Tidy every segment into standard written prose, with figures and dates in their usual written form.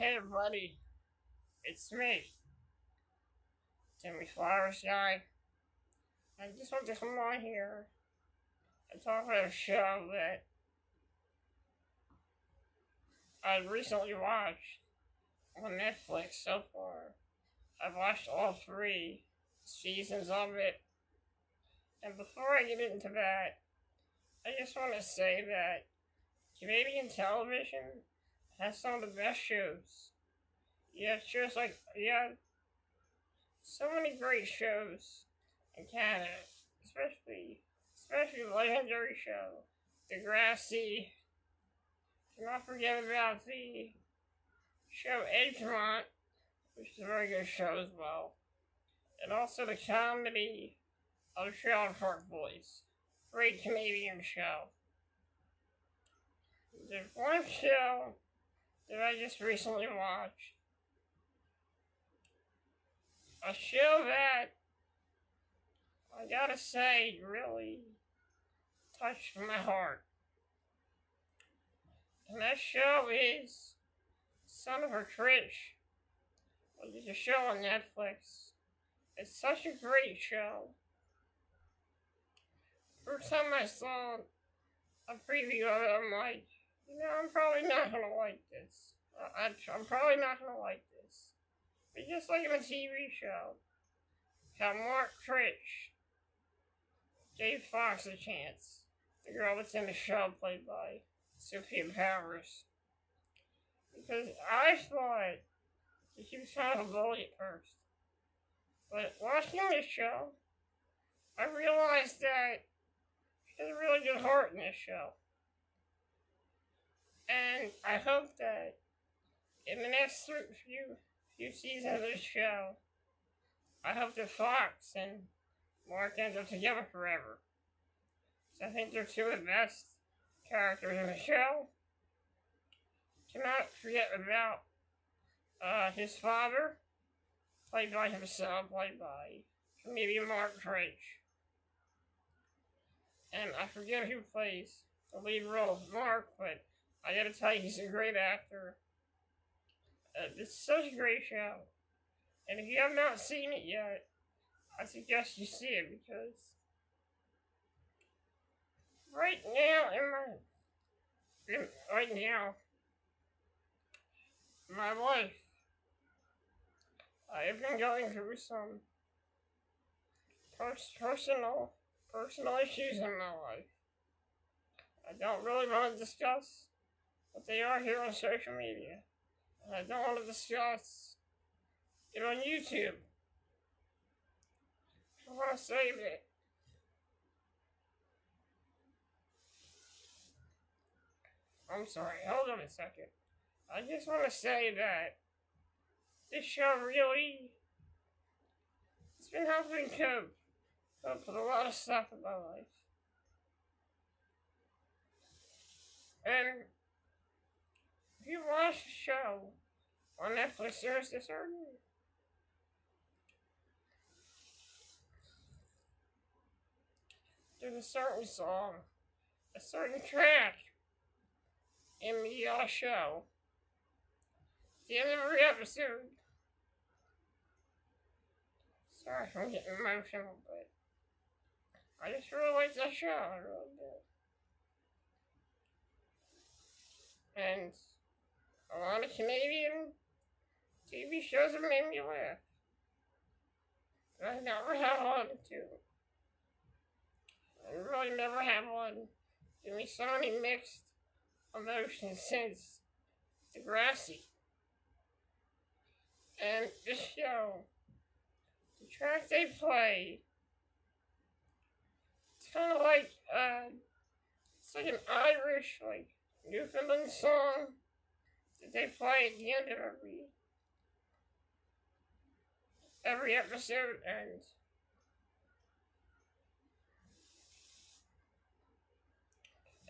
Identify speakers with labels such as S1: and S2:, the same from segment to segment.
S1: Hey buddy, it's me, Timmy Flowers guy. I just want to come on here and talk about a show that I recently watched on Netflix so far. I've watched all 3 seasons of it, and before I get into that, I just want to say that Canadian television has some of the best shows. You have so many great shows in Canada, especially the legendary show, Degrassi. Do not forget about the show Edgemont, which is a very good show as well, and also the comedy of Trailer Park Boys. Great Canadian show. There's one show that I just recently watched. A show that I gotta say really touched my heart. And that show is Son of a Critch, which is a show on Netflix. It's such a great show. First time I saw a preview of it, I'm like, I'm probably not gonna like this. I'm probably not gonna like this. But just like in a TV show, how Mark Critch gave Fox a chance. The girl that's in the show played by Sophia Powers. Because I thought that she was kind of a bully at first. But watching this show, I realized that she has a really good heart in this show. And I hope that in the next few seasons of this show, I hope that Fox and Mark end up together forever. So I think they're 2 of the best characters in the show. Cannot forget about his father, played by himself, played by comedian Mark Critch. And I forget who plays the lead role of Mark, but I gotta tell you, he's a great actor. It's such a great show. And if you have not seen it yet, I suggest you see it because right now, my life, I have been going through some personal issues in my life. I don't really want to discuss what they are here on social media. And I don't want to discuss it on YouTube. I want to save it. I'm sorry, hold on a second. I just want to say that this show really, it's been helping cope with a lot of stuff in my life. And if you watch the show on Netflix, there's a certain song, a certain track in the show. At the end of every episode. Sorry if I'm getting emotional, but I just really like that show. I really do. And a lot of Canadian TV shows have made me laugh. And I never have wanted to. I really never have one give me so many mixed emotions since Degrassi. And this show, the track they play, it's kind of like, it's like an Irish, like, Newfoundland song that they play at the end of every episode, and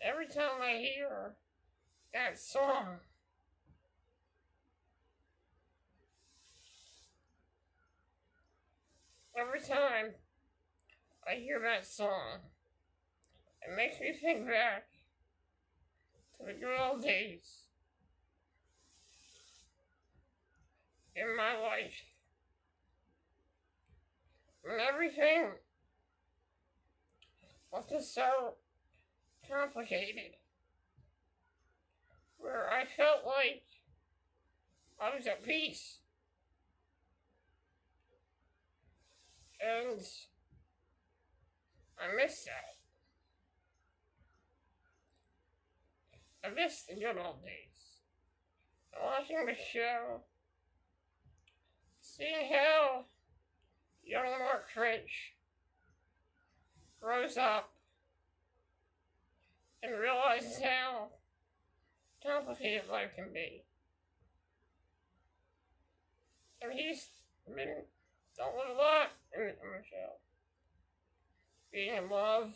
S1: every time I hear that song, it makes me think back to the good old days life. And everything was just so complicated. Where I felt like I was at peace. And I miss that. I miss the good old days. Watching the show, seeing how young Mark Critch grows up and realizes how complicated life can be. And he's been dealt with a lot in the show. Being in love,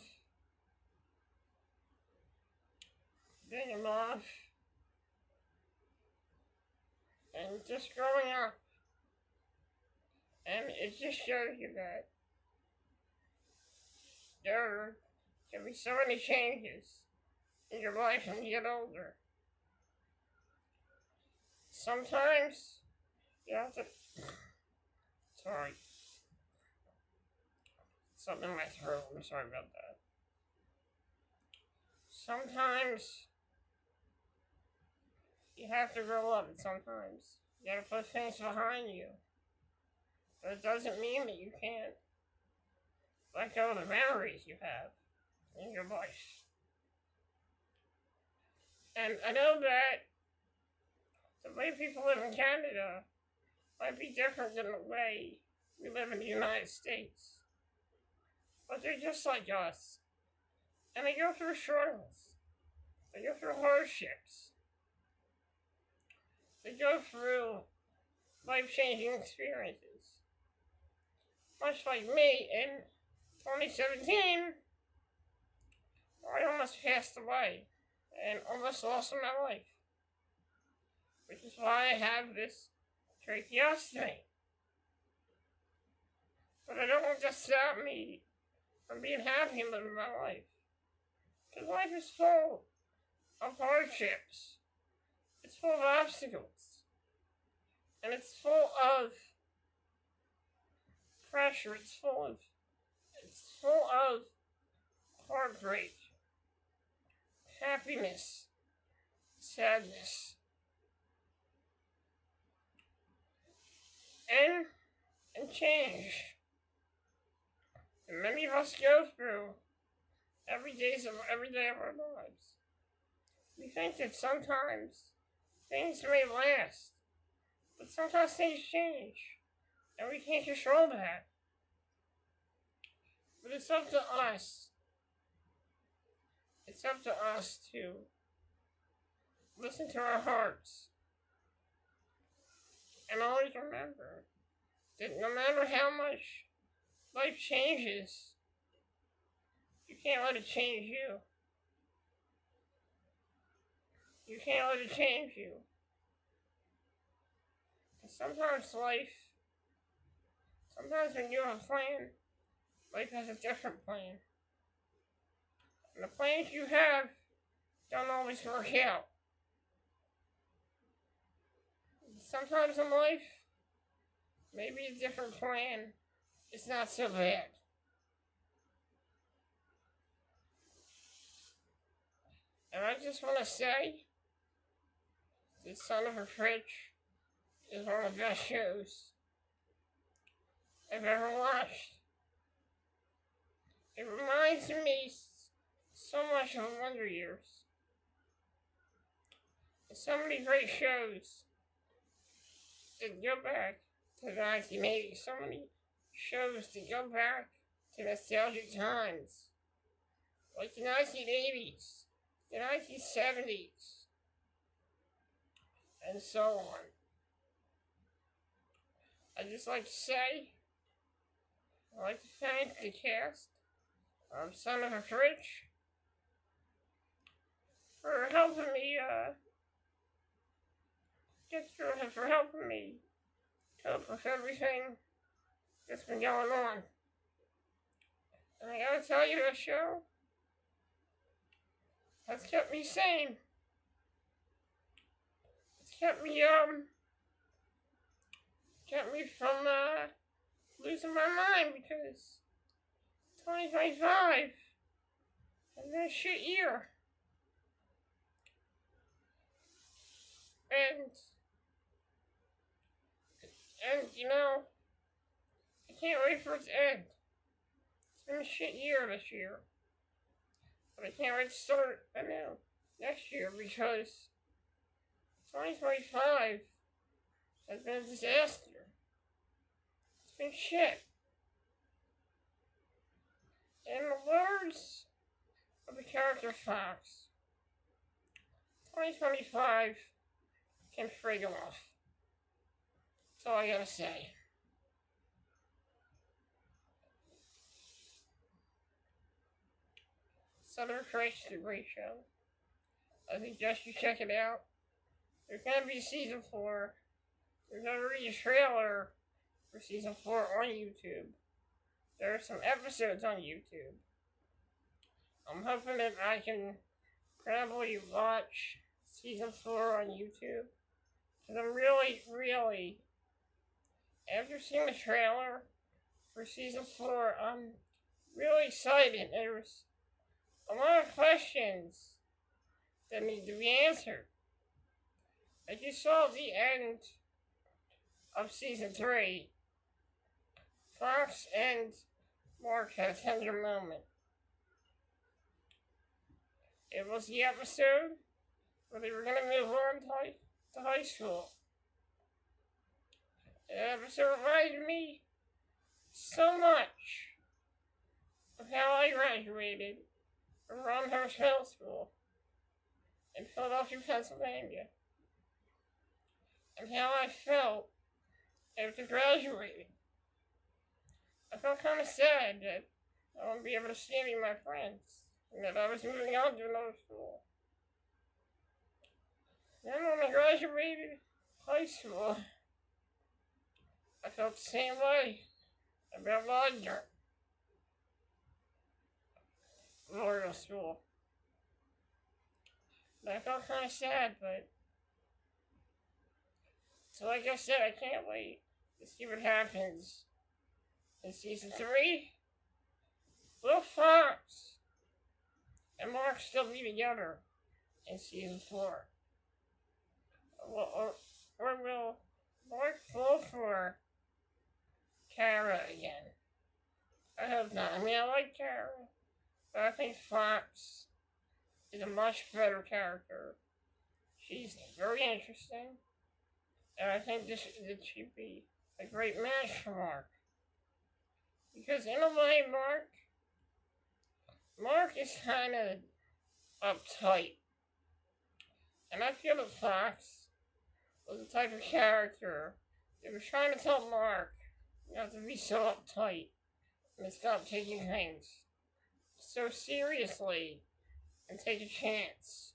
S1: and just growing up. And it just shows you that there can be so many changes in your life when you get older. Sometimes you have to. Sorry. Something in my throat. I'm sorry about that. Sometimes you have to grow up, and sometimes you gotta put things behind you. But it doesn't mean that you can't let go of the memories you have in your life. And I know that the way people live in Canada might be different than the way we live in the United States. But they're just like us. And they go through struggles. They go through hardships. They go through life-changing experiences. Much like me in 2017, I almost passed away and almost lost my life. Which is why I have this tracheostomy. But I don't want to stop me from being happy and living my life. Because life is full of hardships. It's full of obstacles. And it's full of pressure. It's full of heartbreak, happiness, sadness. And change. And many of us go through every day of our lives. We think that sometimes things may last, but sometimes things change, and we can't control that. But it's up to us. It's up to us to listen to our hearts. And always remember that no matter how much life changes, you can't let it change you. You can't let it change you. Sometimes when you have a plan, life has a different plan. And the plans you have don't always work out. Sometimes in life, maybe a different plan is not so bad. And I just want to say, the Son of a Critch is one of the best shows I've ever watched. It reminds me so much of Wonder Years. There's so many great shows that go back to the 1980s. So many shows that go back to nostalgic times. Like the 1980s, the 1970s, and so on. I'd just like to say, I'd like to thank the cast of Son of a Critch for helping me get through it, for helping me cope with everything that's been going on. And I gotta tell you, this show has kept me sane. It's kept me from losing my mind because 2025 has been a shit year. And you know, I can't wait for it to end. It's been a shit year this year. But I can't wait to start anew next year because 2025 has been a disaster. It's been shit. In the words of the character Fox, 2025 can frig off. That's all I gotta say. Southern Critch is a great show. I suggest you check it out. There's gonna be season 4. There's already a trailer for season 4 on YouTube. There are some episodes on YouTube. I'm hoping that I can probably watch season 4 on YouTube. Because I'm really, after seeing the trailer for season 4, I'm really excited. There's a lot of questions that need to be answered. I just saw the end of season 3. Fox and Mark had a tender moment. It was the episode where they were going to move on to high school. The episode reminded me so much of how I graduated from Romhurst Middle School in Philadelphia, Pennsylvania, and how I felt after graduating. I felt kind of sad that I wouldn't be able to see any of my friends, and that I was moving on to another school. Then when I graduated high school, I felt the same way about Memorial School. And I felt kind of sad, but so like I said, I can't wait to see what happens in season 3. Will Fox and Mark still be together in season 4? Or will Mark fall for Kara again? I hope not. I mean, I like Kara, but I think Fox is a much better character. She's very interesting, and I think this should be a great match for Mark. Because in a way, Mark is kind of uptight. And I feel that Fox was the type of character that was trying to tell Mark not to be so uptight and to stop taking things so seriously and take a chance.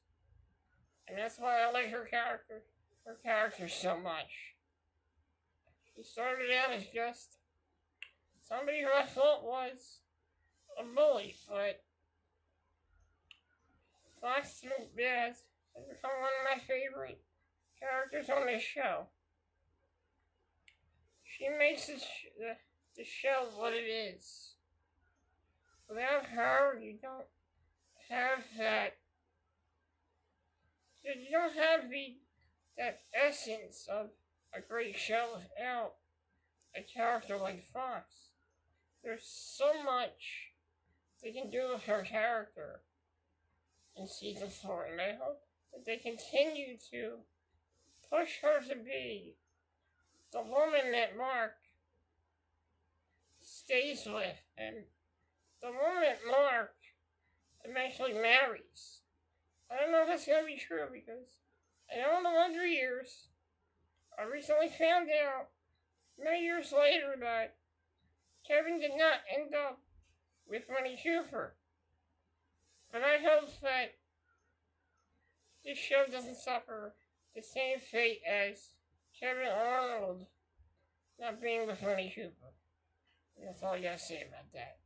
S1: And that's why I like her character so much. She started out as just somebody who I thought was a bully, but Fox has become one of my favorite characters on this show. She makes the show what it is. Without her, you don't have that. You don't have that essence of a great show without a character like Fox. There's so much they can do with her character in season 4, and I hope that they continue to push her to be the woman that Mark stays with, and the woman Mark eventually marries. I don't know if that's going to be true, because I know in the Wonder Years, I recently found out many years later that Kevin did not end up with Winnie Cooper. But I hope that this show doesn't suffer the same fate as Kevin Arnold not being with Winnie Cooper. And that's all I gotta say about that.